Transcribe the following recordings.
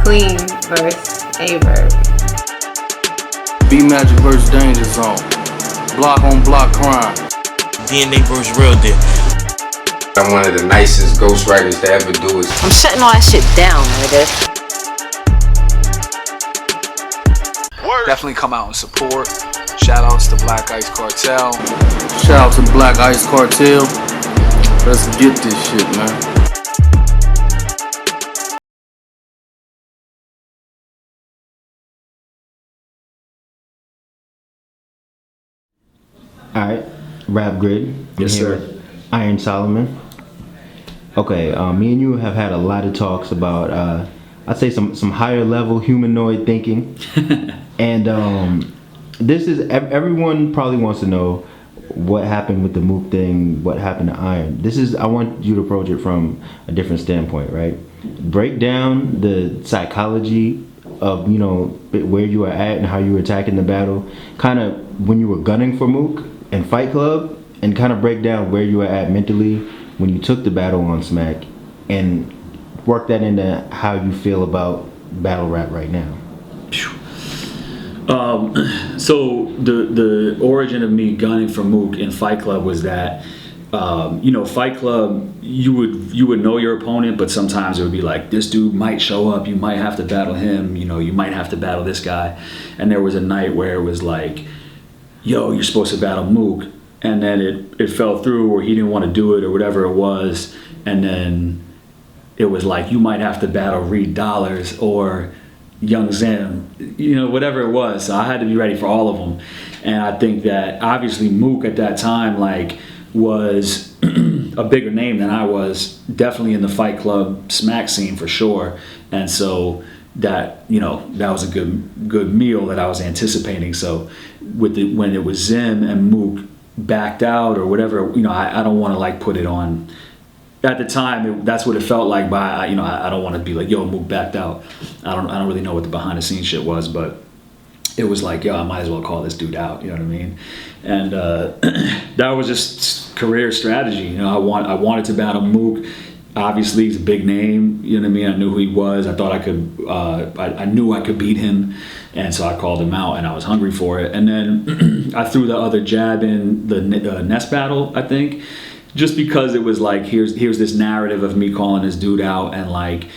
Queen versus Averb. B Magic versus Danger Zone. Block on block crime. DNA versus Real Deal. I'm one of the nicest ghostwriters to ever do it. I'm shutting all that shit down, nigga. Definitely come out and support. Shoutouts to Black Ice Cartel. Shout out to Black Ice Cartel. Let's get this shit, man. Alright, Rap Grid. Yes, sir. With Iron Solomon. Okay, me and you have had a lot of talks about, I'd say some higher level humanoid thinking. And this is, everyone probably wants to know what happened with the Mook thing, what happened to Iron. I want you to approach it from a different standpoint, right? Break down the psychology of, you know, where you were at and how you were attacking the battle, kind of when you were gunning for Mook and Fight Club, and kind of break down where you were at mentally when you took the battle on Smack, and work that into how you feel about battle rap right now. So the origin of me gunning for Mook in Fight Club was that, you know, Fight Club, you would know your opponent, but sometimes it would be like, this dude might show up, you might have to battle him, you know, you might have to battle this guy. And there was a night where it was like, yo, you're supposed to battle Mook, and then it fell through, or he didn't want to do it, or whatever it was, and then it was like, you might have to battle Reed Dollars or Young Zim, you know, whatever it was. So I had to be ready for all of them. And I think that obviously Mook at that time like was a bigger name than I was, definitely in the Fight Club Smack scene for sure. And so that, you know, that was a good meal that I was anticipating. So when it was Zim and Mook backed out or whatever, you know, I don't want to like put it on. At the time, that's what it felt like. By, you know, I don't want to be like, yo, Mook backed out. I don't really know what the behind the scenes shit was, but it was like, yo, I might as well call this dude out. You know what I mean? And that was just career strategy. You know, I wanted to battle Mook. Obviously, he's a big name. You know what I mean? I knew who he was. I thought I could. I knew I could beat him, and so I called him out, and I was hungry for it. And then I threw the other jab in the Nest battle, I think. Just because it was like, here's this narrative of me calling this dude out, and like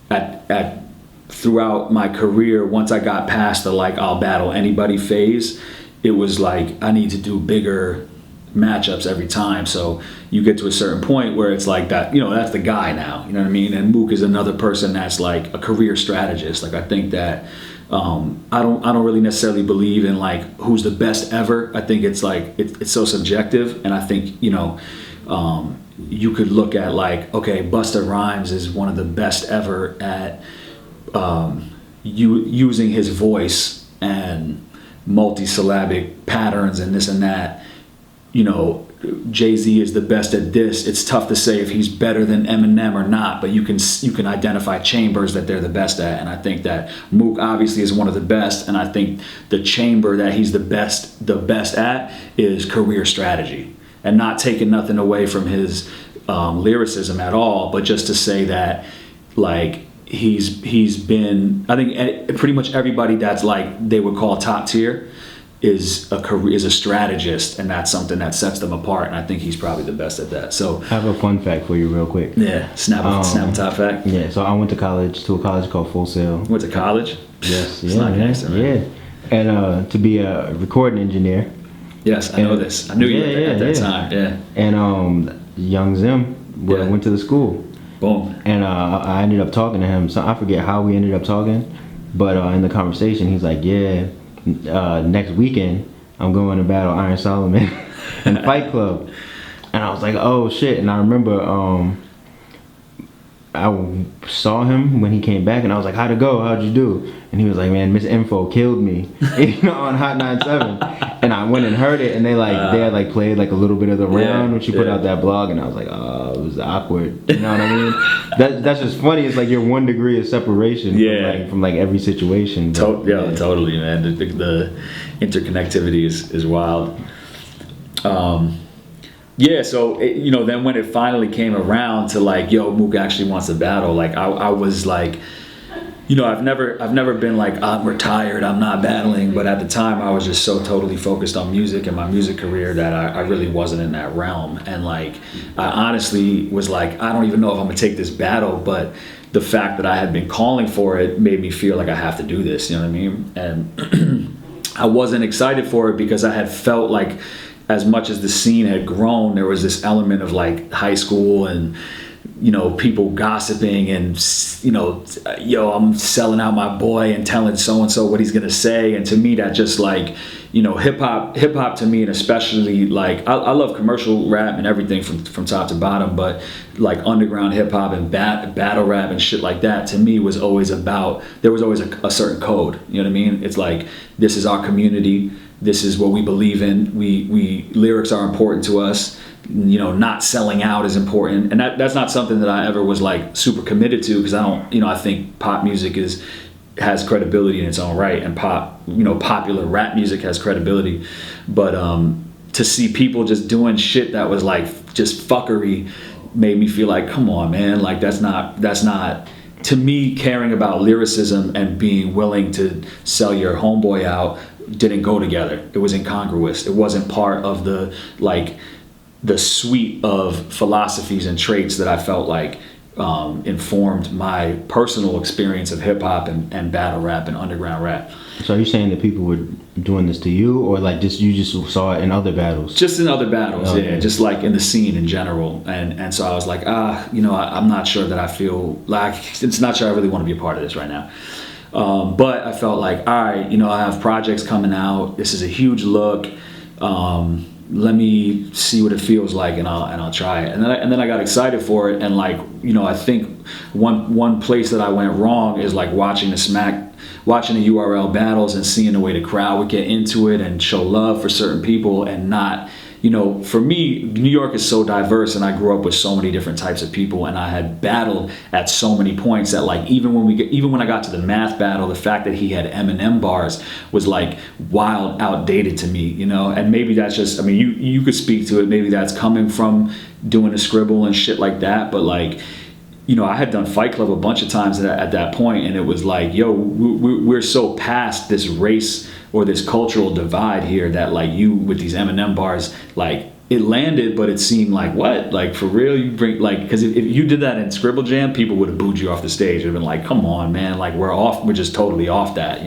at throughout my career, once I got past the like I'll battle anybody phase, it was like I need to do bigger matchups every time. So you get to a certain point where it's like that, you know, that's the guy now, you know what I mean? And Mook is another person that's like a career strategist. Like I think that I don't really necessarily believe in like who's the best ever. I think it's like it's so subjective, and I think, you know, you could look at like, okay, Busta Rhymes is one of the best ever at using his voice and multisyllabic patterns and this and that. You know, Jay-Z is the best at this. It's tough to say if he's better than Eminem or not, but you can identify chambers that they're the best at. And I think that Mook obviously is one of the best, and I think the chamber that he's the best at is career strategy. And not taking nothing away from his lyricism at all, but just to say that like he's been, I think pretty much everybody that's like they would call top tier is a strategist, and that's something that sets them apart. And I think he's probably the best at that. So I have a fun fact for you real quick. Yeah, snap a top fact. Yeah, so I went to a college called Full Sail. Went to college? Yes, It's not gangster, man. Yeah. And to be a recording engineer. Yes, I know this. I knew you at that time. Yeah. And Young Zim went to the school. Boom. And I ended up talking to him. So I forget how we ended up talking, but in the conversation, he's like, "Yeah, next weekend I'm going to battle Iron Solomon in Fight Club." And I was like, "Oh shit!" And I remember I saw him when he came back, and I was like, "How'd it go? How'd you do?" And he was like, "Man, Miss Info killed me," you know, on Hot 97. And I went and heard it, and they had played like a little bit of the round when she put out that blog, and I was like, "Oh, it was awkward." You know what I mean? That's just funny. It's like you're 1 degree of separation from every situation. Totally, man. The interconnectivity is wild. Yeah, so you know, then when it finally came around to like, yo, Mook actually wants to battle, like I was like, I've never been like, I'm retired, I'm not battling, but at the time I was just so totally focused on music and my music career that I really wasn't in that realm. And like, I honestly was like, I don't even know if I'm gonna take this battle, but the fact that I had been calling for it made me feel like I have to do this, you know what I mean? And I wasn't excited for it because I had felt like as much as the scene had grown, there was this element of like high school and people gossiping and, I'm selling out my boy and telling so-and-so what he's going to say. And to me, that just like, hip hop to me, and especially like, I love commercial rap and everything from top to bottom, but like underground hip hop and battle rap and shit like that, to me was always about, there was always a certain code, you know what I mean? It's like, this is our community. This is what we believe in. We lyrics are important to us. Not selling out is important, and that's not something that I ever was like super committed to, because I don't, I think pop music has credibility in its own right, and popular rap music has credibility, but to see people just doing shit that was like just fuckery made me feel like, come on, man, like that's not to me. Caring about lyricism and being willing to sell your homeboy out didn't go together. It was incongruous. It wasn't part of the suite of philosophies and traits that I felt like informed my personal experience of hip hop and battle rap and underground rap. So are you saying that people were doing this to you, or like you just saw it in other battles? Just in other battles, okay. Yeah. Just like in the scene in general. And so I was like, I'm not sure that I feel like, it's not sure I really want to be a part of this right now. But I felt like, all right, I have projects coming out. This is a huge look. Let me see what it feels like, and I'll try it. And then I got excited for it. And like, I think one place that I went wrong is like watching the URL battles and seeing the way the crowd would get into it and show love for certain people, and not, for me, New York is so diverse, and I grew up with so many different types of people, and I had battled at so many points that like even when I got to the math battle, the fact that he had Eminem bars was like wild outdated to me, and maybe that's just, I mean, you could speak to it, maybe that's coming from doing a scribble and shit like that, but like, I had done Fight Club a bunch of times at that point, and it was like, yo, we're so past this race or this cultural divide here that like you with these Eminem bars, like it landed, but it seemed like, what? Like for real, you bring like, because if you did that in Scribble Jam, people would have booed you off the stage. They'd been like, come on, man, like we're just totally off that,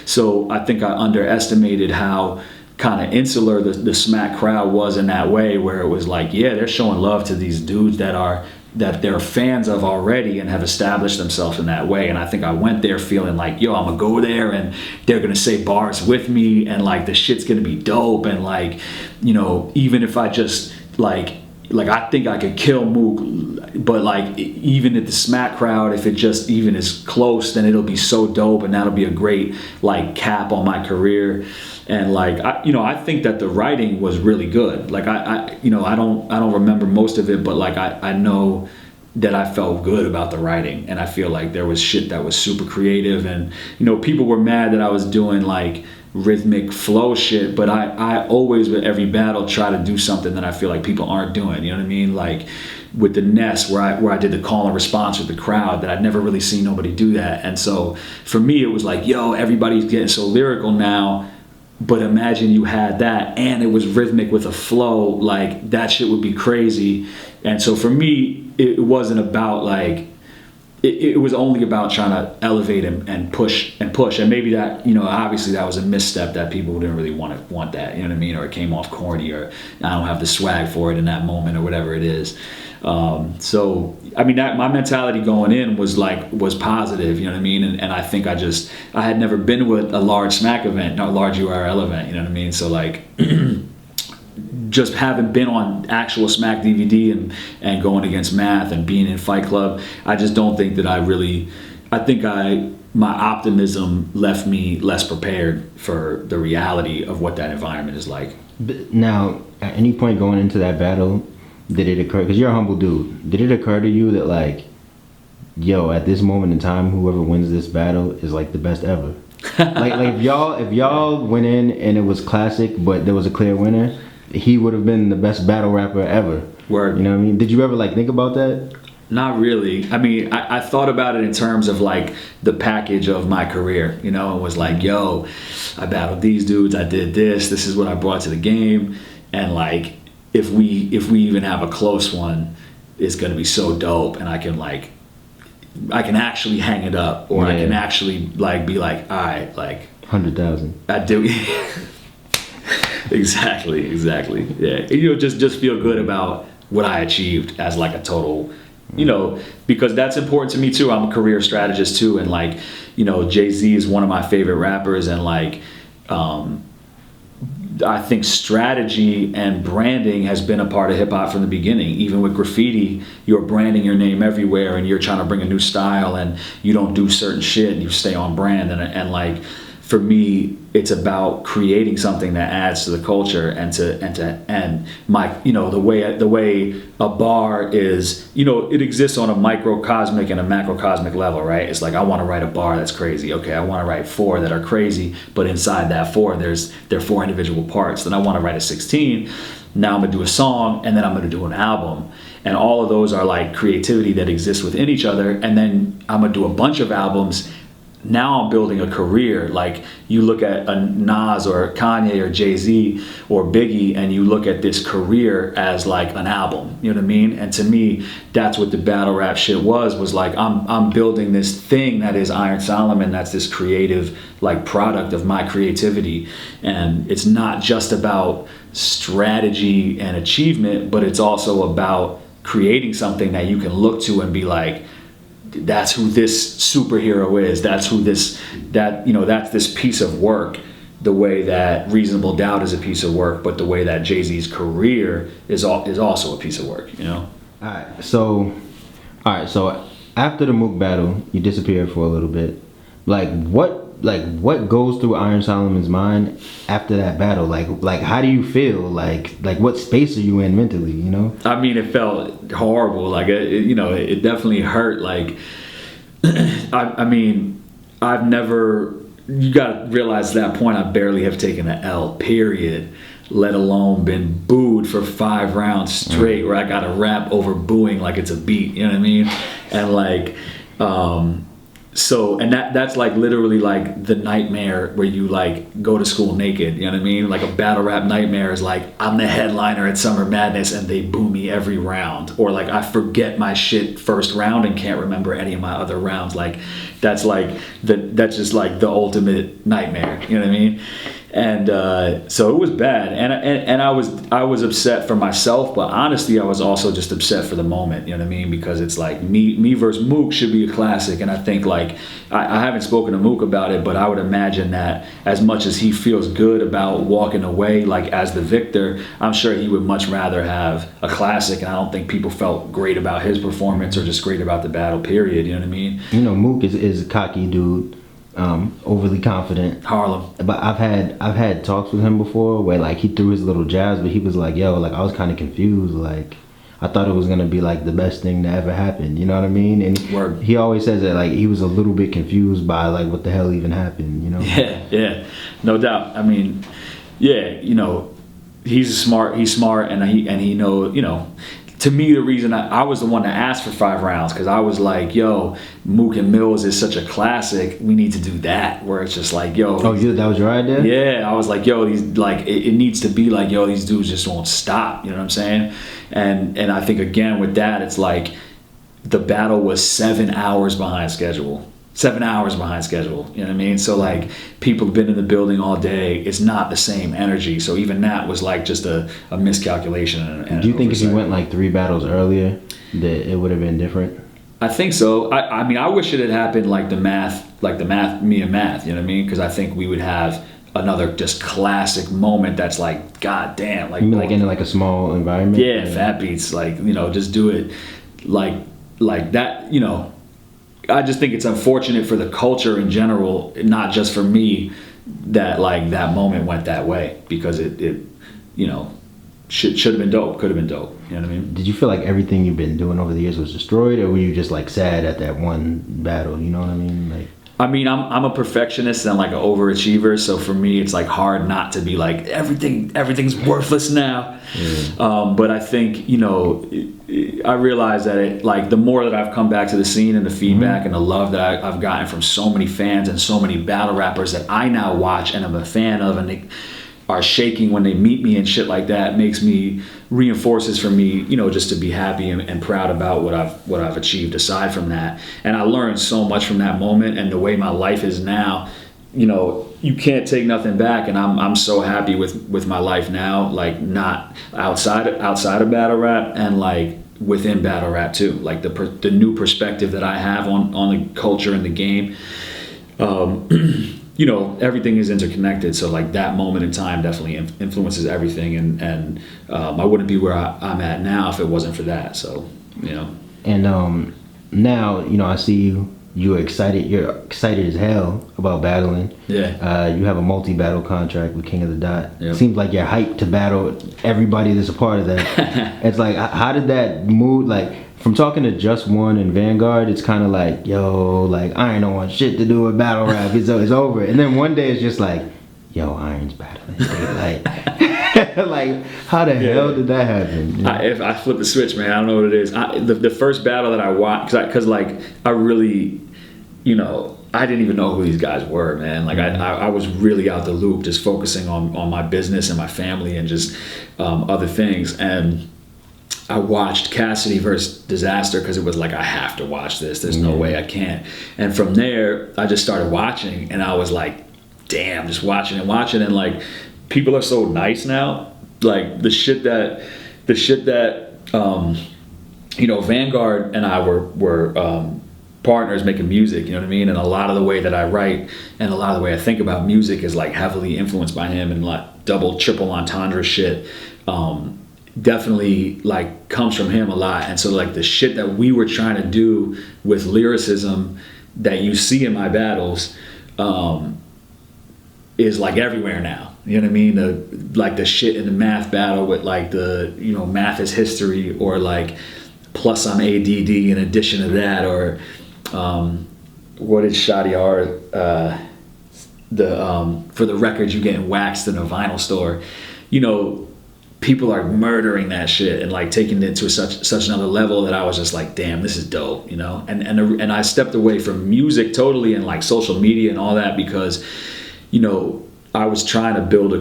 So I think I underestimated how kind of insular the smack crowd was in that way, where it was like, yeah, they're showing love to these dudes that they're fans of already and have established themselves in that way. And I think I went there feeling like, yo, I'm gonna go there and they're gonna say bars with me, and like the shit's gonna be dope, and like, even if I just like I think I could kill Mook, but like even at the smack crowd, if it just even is close, then it'll be so dope, and that'll be a great like cap on my career. And like I think that the writing was really good. Like I don't remember most of it, but like I know that I felt good about the writing, and I feel like there was shit that was super creative, and people were mad that I was doing like rhythmic flow shit, but I always with every battle try to do something that I feel like people aren't doing, you know what I mean? Like with the Nest, where I did the call and response with the crowd, that I'd never really seen nobody do that. And so for me it was like, yo, everybody's getting so lyrical now, but imagine you had that and it was rhythmic with a flow, like that shit would be crazy. And so for me, it wasn't about like, it was only about trying to elevate and push. And maybe that, obviously that was a misstep, that people didn't really want that, you know what I mean? Or it came off corny, or I don't have the swag for it in that moment, or whatever it is. So, I mean, that my mentality going in was positive, you know what I mean? And I think I had never been with a large smack event, not a large URL event, you know what I mean? So like, just having been on actual smack DVD and going against math and being in Fight Club, I just don't think that my optimism left me less prepared for the reality of what that environment is like. Now, at any point going into that battle, did it occur, because you're a humble dude, did it occur to you that like, yo, at this moment in time, whoever wins this battle is like the best ever? like if y'all went in and it was classic, but there was a clear winner, he would have been the best battle rapper ever. Word. You know what I mean? Did you ever like think about that? Not really. I mean, I thought about it in terms of like the package of my career, you know, and was like, yo, I battled these dudes, I did this is what I brought to the game. And like, if we even have a close one, it's gonna be so dope, and I can actually hang it up, or I can actually like be like, all right, like 100,000. I do. Exactly. Yeah. You know, just feel good about what I achieved as like a total, you know, because that's important to me too. I'm a career strategist too, and like, you know, Jay-Z is one of my favorite rappers, and like, I think strategy and branding has been a part of hip hop from the beginning. Even with graffiti, you're branding your name everywhere, and you're trying to bring a new style, and you don't do certain shit, and you stay on brand. And like, for me, it's about creating something that adds to the culture, and my, you know, the way a bar is, you know, it exists on a microcosmic and a macrocosmic level, right? It's like, I want to write a bar that's crazy. Okay, I want to write 4 that are crazy, but inside that 4, there are 4 individual parts. Then I want to write a 16. Now I'm gonna do a song, and then I'm gonna do an album. And all of those are like creativity that exists within each other. And then I'm gonna do a bunch of albums. Now I'm building a career. Like, you look at a Nas or Kanye or Jay-Z or Biggie, and you look at this career as like an album, you know what I mean? And to me, that's what the battle rap shit was like, I'm building this thing that is Iron Solomon, that's this creative like product of my creativity. And it's not just about strategy and achievement, but it's also about creating something that you can look to and be like, that's who this superhero is. That's who that's this piece of work. The way that Reasonable Doubt is a piece of work, but the way that Jay-Z's career is also a piece of work, you know? All right, so after the Mook battle, you disappeared for a little bit. What goes through Iron Solomon's mind after that battle? Like how do you feel? Like what space are you in mentally, you know? I mean, it felt horrible. Like, it definitely hurt. Like, I mean, you gotta realize at that point, I barely have taken an L, period, let alone been booed for 5 rounds straight, where I gotta rap over booing like it's a beat, you know what I mean? And like, so, and that's like literally like the nightmare where you like go to school naked, you know what I mean? Like, a battle rap nightmare is like, I'm the headliner at Summer Madness and they boo me every round. Or like, I forget my shit first round and can't remember any of my other rounds. Like, that's just like the ultimate nightmare, you know what I mean? And so it was bad, and I was upset for myself, but honestly I was also just upset for the moment, you know what I mean? Because it's like, me versus Mook should be a classic, and I think like I haven't spoken to Mook about it, but I would imagine that as much as he feels good about walking away like as the victor, I'm sure he would much rather have a classic, and I don't think people felt great about his performance or just great about the battle, period, you know what I mean? You know, Mook is a cocky dude. Overly confident. Harlem. But I've had talks with him before where like he threw his little jabs, but he was like, yo, like I was kind of confused. Like, I thought it was gonna be like the best thing to ever happen, you know what I mean? And he always says that like he was a little bit confused by like what the hell even happened, you know? Yeah, no doubt. I mean, yeah, you know, he's smart, and he know, you know. To me, the reason I was the one that asked for 5 rounds, because I was like, yo, Mook and Mills is such a classic, we need to do that, where it's just like, yo. Oh, that was your idea? Yeah, I was like, yo, these, like, it needs to be like, yo, these dudes just won't stop, you know what I'm saying? And I think, again, with that, it's like, the battle was 7 hours behind schedule. 7 hours behind schedule, you know what I mean? So like, people have been in the building all day, it's not the same energy, so even that was like just a miscalculation. And do you think if you went like 3 battles earlier that it would have been different? I think so. I mean, I wish it had happened like the math, me and math, you know what I mean? Because I think we would have another just classic moment that's like, god damn. Like, you mean like in like a small environment? Yeah, Fat Beats, like, you know, just do it like that, you know. I just think it's unfortunate for the culture in general, not just for me, that like that moment went that way, because it you know, should have been dope, could have been dope, you know what I mean? Did you feel like everything you've been doing over the years was destroyed, or were you just like sad at that one battle, you know what I mean? Like, I mean, I'm a perfectionist and like an overachiever, so for me, it's like hard not to be like everything's worthless now. But I think, you know, I realize that it, like, the more that I've come back to the scene and the feedback and the love that I've gotten from so many fans and so many battle rappers that I now watch and I'm a fan of, and they are shaking when they meet me and shit like that, reinforces for me, you know, just to be happy and proud about what I've achieved aside from that. And I learned so much from that moment, and the way my life is now, you know, you can't take nothing back. And I'm so happy with my life now, like, not outside of battle rap, and like within battle rap too, like the new perspective that I have on the culture and the game. You know, everything is interconnected, so like that moment in time definitely influences everything, and I wouldn't be where I'm at now if it wasn't for that. So, you know. And now, you know, I see you're excited as hell about battling. Yeah. You have a multi-battle contract with King of the Dot. Yep. Seems like you're hyped to battle everybody that's a part of that. It's like, how did that move, like, from talking to Just One and Vanguard, it's kind of like, yo, like, I ain't don't want shit to do with battle rap. It's over. And then one day it's just like, yo, Iron's battling. Like, like, how the hell did that happen? Yeah. If I flip the switch, man, I don't know what it is. The first battle that I watched, because like, I really, you know, I didn't even know who these guys were, man. Like, I was really out the loop, just focusing on my business and my family and just other things. And I watched Cassidy versus Disaster because it was like, I have to watch this. There's no way I can't. And from there, I just started watching, and I was like, damn, just watching. And like, people are so nice now. Like, the shit that you know, Vanguard and I were partners making music, you know what I mean? And a lot of the way that I write and a lot of the way I think about music is like heavily influenced by him, and like double, triple entendre shit. Definitely like comes from him a lot. And so like the shit that we were trying to do with lyricism that you see in my battles is like everywhere now. You know what I mean? Like the shit in the math battle with like the, you know, math is history, or like plus I'm ADD in addition to that, or what did Shadi R for the record you getting waxed in a vinyl store, you know. People are murdering that shit and like taking it to such another level that I was just like, damn, this is dope, you know. And I stepped away from music totally and like social media and all that because, you know, I was trying to build a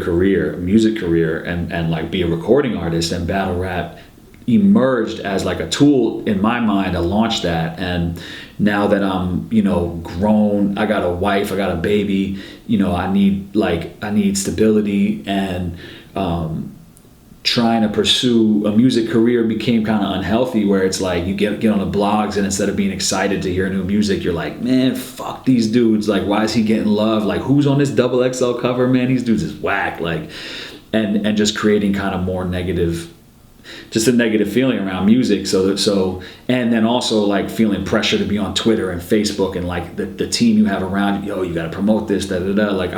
music career, and like be a recording artist, and battle rap emerged as like a tool in my mind to launch that. And now that I'm, you know, grown, I got a wife, I got a baby, you know, I need stability, and trying to pursue a music career became kind of unhealthy, where it's like you get on the blogs, and instead of being excited to hear new music, you're like, man, fuck these dudes, like, why is he getting love, like, who's on this XXL cover, man, these dudes is whack, like, and just creating kind of more negative, just a negative feeling around music. So and then also like feeling pressure to be on Twitter and Facebook, and like the team you have around you, yo, you got to promote this, da da da. Like,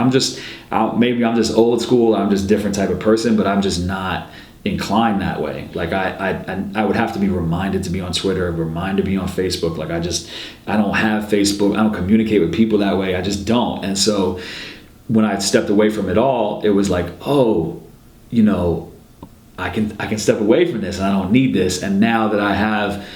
maybe I'm just old school, I'm just a different type of person, but I'm just not inclined that way. Like I would have to be reminded to be on Twitter, reminded to be on Facebook. Like, I don't have Facebook, I don't communicate with people that way, I just don't. And so when I stepped away from it all, it was like, oh, you know, I can step away from this, and I don't need this. And now that I have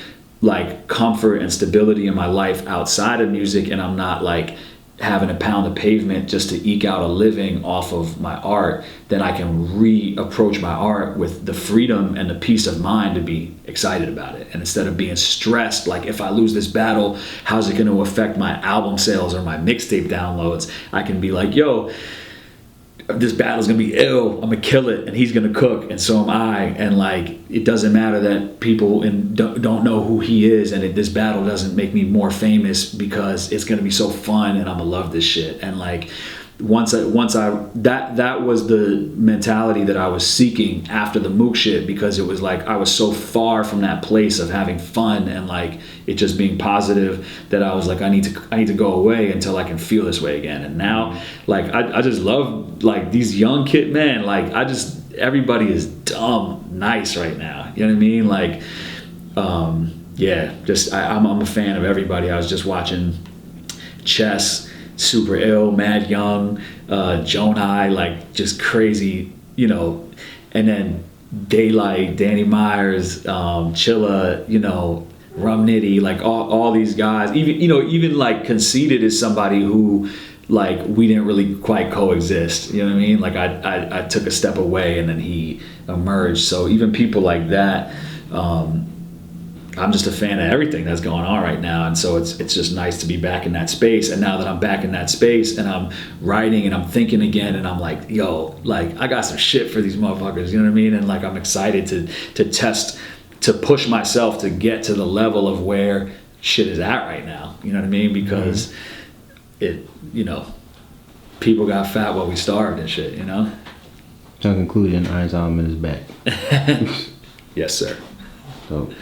like comfort and stability in my life outside of music, and I'm not like having to pound the pavement just to eke out a living off of my art, then I can reapproach my art with the freedom and the peace of mind to be excited about it. And instead of being stressed, like, if I lose this battle, how's it going to affect my album sales or my mixtape downloads? I can be like, yo, this battle's gonna be ill, I'm gonna kill it, and he's gonna cook, and so am I. And like, it doesn't matter that people don't know who he is, and this battle doesn't make me more famous, because it's gonna be so fun, and I'm gonna love this shit. And like, that was the mentality that I was seeking after the Mook shit, because it was like I was so far from that place of having fun and like it just being positive, that I was like, I need to go away until I can feel this way again. And now, like, I just love like these young kid, man, like everybody is dumb nice right now, you know what I mean? Like, yeah, just I'm a fan of everybody. I was just watching Chess Super Ill, Mad Young, Jonai, like just crazy, you know, and then Daylyt, Danny Myers, Chilla, you know, Rum Nitty, like all these guys, even like Conceited is somebody who, like, we didn't really quite coexist, you know what I mean? Like I took a step away and then he emerged. So even people like that, I'm just a fan of everything that's going on right now. And so it's just nice to be back in that space. And now that I'm back in that space and I'm writing and I'm thinking again and I'm like, yo, like I got some shit for these motherfuckers, you know what I mean? And like I'm excited to test, to push myself to get to the level of where shit is at right now, you know what I mean? Because it, you know, people got fat while we starved and shit, you know? So in conclusion, Iron Solomon is back. Yes, sir. So